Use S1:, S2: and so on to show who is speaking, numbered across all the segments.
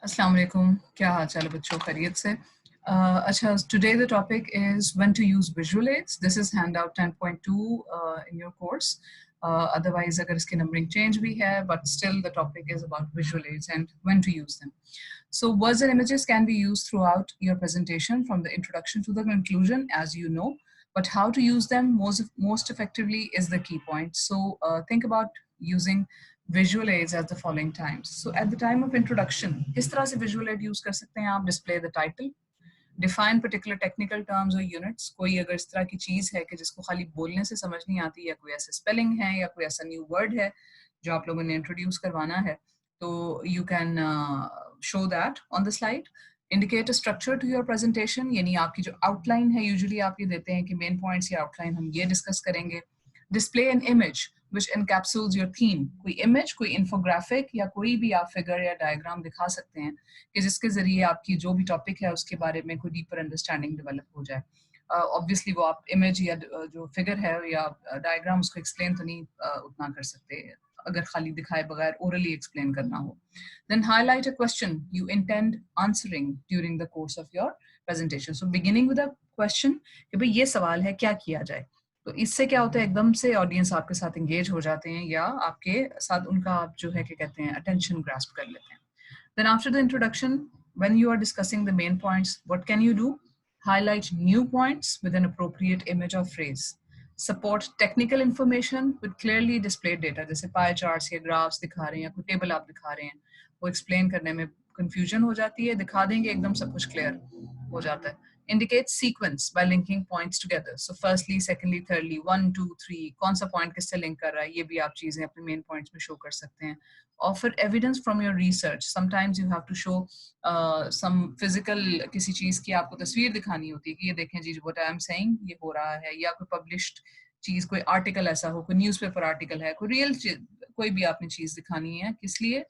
S1: अस्सलाम वालेकुम, क्या हाल चाल है बच्चों, खैरियत से? अच्छा, today the topic is when to use visual aids. This is handout 10.2 in your course. Otherwise अगर इसकी numbering change भी है, but still the topic is about visual aids and when to use them. So words and images can be used throughout your presentation from the introduction to the conclusion, as you know, but how to use them most effectively is the key point. So think about using visual aids at the following times. So at the time of introduction, किस तरह से visual aid use कर सकते हैं आप? Display the title, define particular technical terms or units. कोई अगर इस तरह की चीज़ है कि जिसको खाली बोलने से समझ नहीं आती, या कोई ऐसा spelling है या कोई ऐसा new word है जो आप लोगों ने introduce करवाना है, तो you can show that on the slide. Indicate a structure to your presentation, यानी आपकी जो outline है, usually आप ये देते हैं कि main points या outline हम ये discuss करेंगे. Display an image which encapsulates your theme. कोई image, कोई infographic या कोई भी आप figure या diagram दिखा सकते हैं कि जिसके जरिए आपकी जो भी topic है उसके बारे में कोई deeper understanding develop हो जाए. Obviously वो आप image या जो figure है या diagram उसको explain तो नहीं उतना कर सकते अगर खाली दिखाए बगैर orally explain करना हो. Then highlight a question you intend answering during the course of your presentation. So beginning with a question कि भाई ये सवाल है, क्या किया जाए? तो इससे क्या होता है, एकदम से ऑडियंस आपके साथ एंगेज हो जाते हैं या आपके साथ उनका आप जो है क्या कहते हैं अटेंशन ग्रास्प कर लेते हैं. Then after the introduction, when you are discussing the main points, what can you do? Highlight new points with an appropriate image or phrase. Support technical information with clearly displayed data. जैसे pie charts या graphs दिखा रहे हैं या कोई table आप दिखा रहे हैं, वो explain करने में confusion हो जाती है, दिखा देंगे एकदम सब कुछ clear हो जाता है. Indicate sequence by linking points together. So firstly, secondly, thirdly, 1, 2, 3, कौन सा point किससे link कर रहा है, ये भी आप चीजें अपने main points में show कर सकते हैं. Offer evidence from your research. Sometimes you have to show some physical किसी चीज की आपको तस्वीर दिखानी होती है कि ये देखें जी what I am saying ये हो रहा है, या कोई published चीज, कोई article ऐसा हो, कोई newspaper article है, कोई real कोई भी आपने चीज दिखानी है, किस लिए?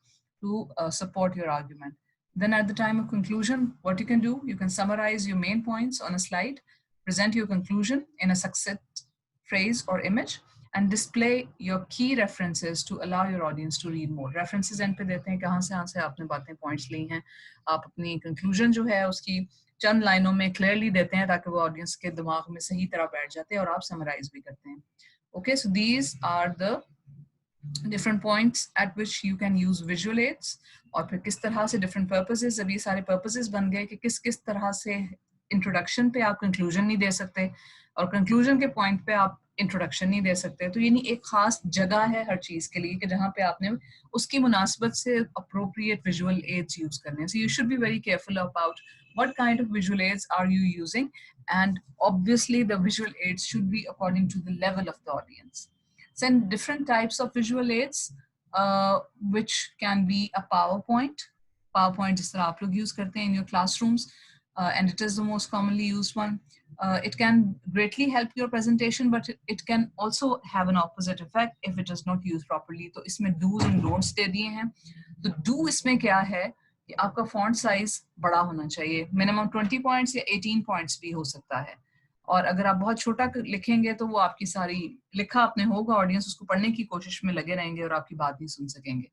S1: To support your argument. Then at the time of conclusion, what you can do, you can summarize your main points on a slide, present your conclusion in a succinct phrase or image, and display your key references to allow your audience to read more. References end पे देते हैं कहाँ से आपने बातें points ली हैं, आप अपनी conclusion जो है उसकी चंद लाइनों में clearly देते हैं ताकि वो audience के दिमाग में सही तरह बैठ जाते हैं और आप summarize भी करते हैं. Okay, so these are the different points at which you can use visual aids. और फिर किस तरह से different purposes, अब ये सारे purposes बन गए कि किस किस तरह से introduction पे आप conclusion नहीं दे सकते और conclusion के point पे आप introduction नहीं दे सकते. तो ये नहीं एक खास जगह है हर चीज के लिए कि जहाँ पे आपने उसकी मुनासिबत से appropriate visual aids use करने हैं. So you should be very careful about what kind of visual aids are you using, and obviously the visual aids should be according to the level of the audience. Send different types of visual aids, which can be a PowerPoint. PowerPoint जिस तरह आप लोग use करते हैं in your classrooms, and it is the most commonly used one. It can greatly help your presentation, but it can also have an opposite effect if it is not used properly. तो इसमें do's and don'ts दे दिए हैं. तो do इसमें क्या है कि आपका font size बड़ा होना चाहिए. Minimum 20 points या 18 points भी हो सकता है. और अगर आप बहुत छोटा लिखेंगे तो वो आपकी सारी लिखा आपने होगा, ऑडियंस उसको पढ़ने की कोशिश में लगे रहेंगे और आपकी बात नहीं सुन सकेंगे.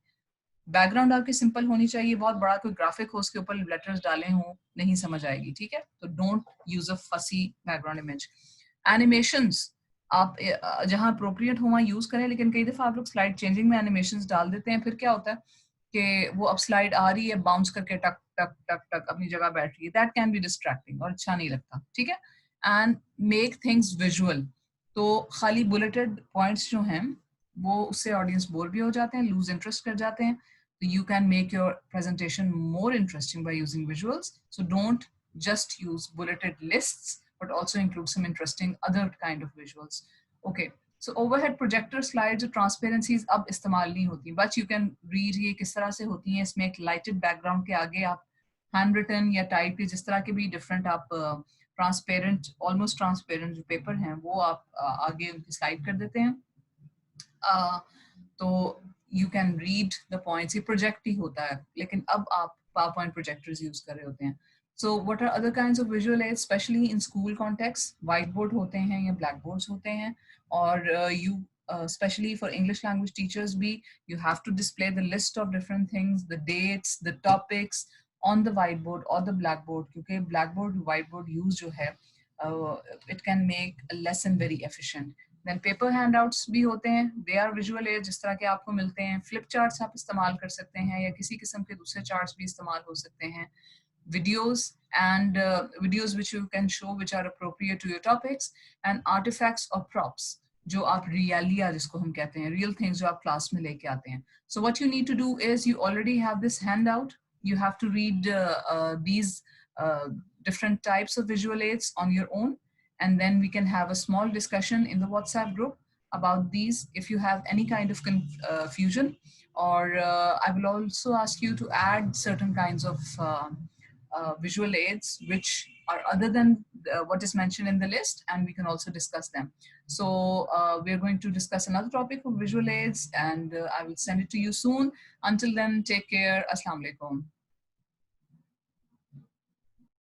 S1: बैकग्राउंड आपकी सिंपल होनी चाहिए, बहुत बड़ा कोई ग्राफिक हो उसके ऊपर लेटर्स डाले हो नहीं समझ आएगी, ठीक है? तो डोंट यूज अ फसी बैकग्राउंड इमेज. एनिमेशंस आप जहां अप्रोप्रिएट हो वहां यूज करें, लेकिन कई दफा आप लोग स्लाइड चेंजिंग में एनिमेशंस डाल देते हैं, फिर क्या होता है कि वो अब स्लाइड आ रही है बाउंस करके टक टक टक टक अपनी जगह बैठ रही है. दैट कैन बी डिस्ट्रैक्टिंग और अच्छा नहीं लगता, ठीक है? And make things visual. तो खाली बुलेटेड पॉइंट्स जो हैं वो उससे ऑडियंस बोर भी हो जाते हैं, लूज इंटरेस्ट कर जाते हैं. So you can make your presentation more interesting by using visuals. So don't just use bulleted lists, but also include some interesting other kind of visuals. Okay, so overhead projector slides और transparencies अब इस्तेमाल नहीं होती, but you can read ये किस तरह से होती हैं. इसमें एक lighted background के आगे आप handwritten या type के जिस तरह के भी different आप transparent, almost transparent जो paper हैं वो आप आगे उनकी slide कर देते हैं. तो you can read the points. ये project ही होता है, लेकिन अब आप PowerPoint projectors use कर रहे होते हैं. So what are other kinds of visual aids, especially in school context? Whiteboard होते हैं या blackboards होते हैं, और you especially for English language teachers be, you have to display the list of different things, the dates, the topics on the whiteboard or the blackboard, क्योंकि blackboard whiteboard use जो है it can make a lesson very efficient. Then paper handouts भी होते हैं, they are visual aids जिस तरह के आपको मिलते हैं. Flip charts आप इस्तेमाल कर सकते हैं या किसी किस्म के दूसरे charts भी इस्तेमाल हो सकते हैं. Videos and videos which you can show which are appropriate to your topics, and artifacts or props जो आप रियलिया जिसको हम कहते हैं, real things जो आप क्लास में लेके आते हैं. So what you need to do is you already have this handout. You have to read these different types of visual aids on your own, and then we can have a small discussion in the WhatsApp group about these if you have any kind of confusion, or I will also ask you to add certain kinds of visual aids which are other than what is mentioned in the list, and we can also discuss them. So we're going to discuss another topic of visual aids, and I will send it to you soon. Until then, take care. Assalamu alaikum.